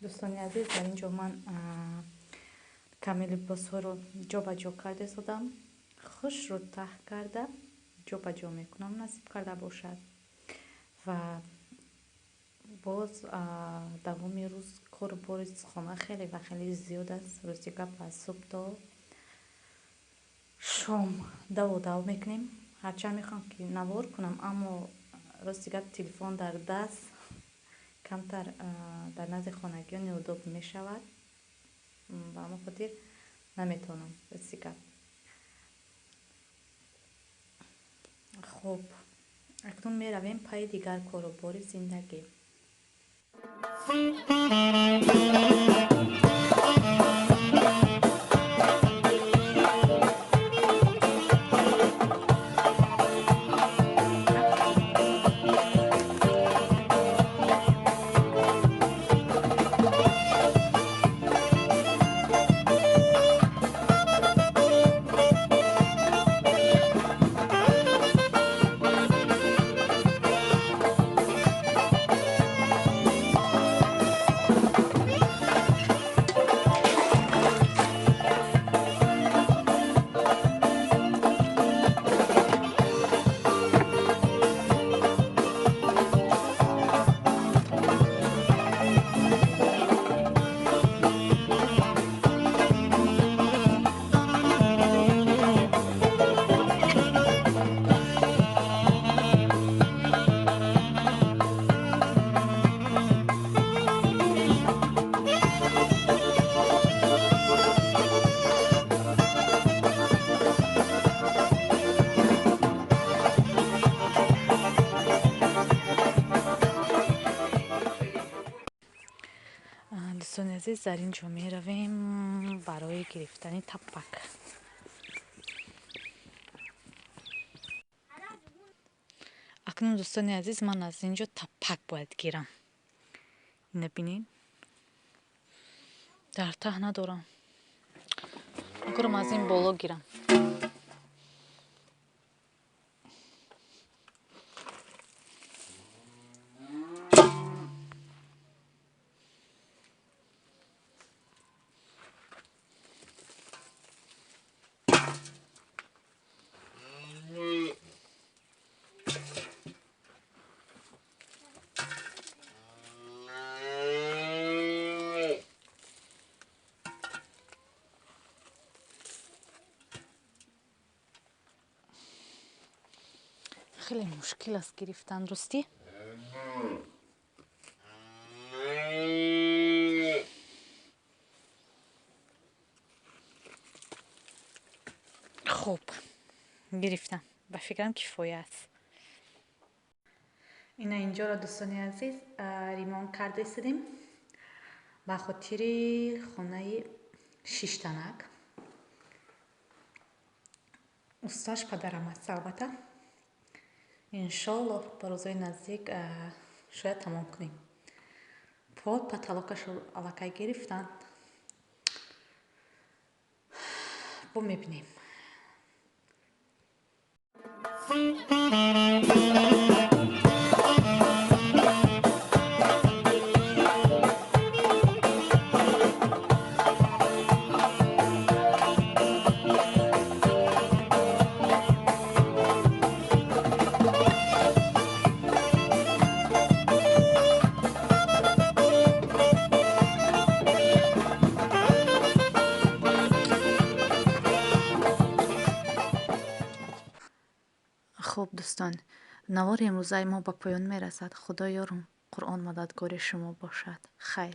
دوستان عزیز، در اینجا من کمی لباس ها رو جا به جا کرده زدم. خوش رو ته کرده جا به جا میکنم نصیب کرده باشد. و باز دوام روز کار باز خانه خیلی و خیلی زیاد است. روز دیگه از صبح تا شام دو میکنیم. هرچند میخوام که نوار کنم اما روز دیگه تلفن در دست کمتر در نزد خانگیان نیوداب می شود و اما خاطر نمیتونم بسیار. خب اکنون می رویم پای دیگر کاروبار زندگی. دوستان عزیز، در اینجا می رویم برای گرفتن تپک. اکنون دوستان عزیز من از اینجا تپک باید گیرم. نبینین در ته ندارم، میگرم از این بالا گیرم. خیلی مشکل است گرفتن راستی. خب گرفتم، به فکرم کفایه است. اینا اینجا را دوستان عزیز ریمان کرده استدیم به خاطر خانه 6 تنک. استاش پدرم است البته. انشالله با روزای نزدیک شاید تمام کنیم. پاد پتلاکش رو علاقه گرفتن. با میبینیم. خب دوستان، نوار امروزه ما به پایان میرسد. خدایا قرآن مددگار شما باشد. خیر.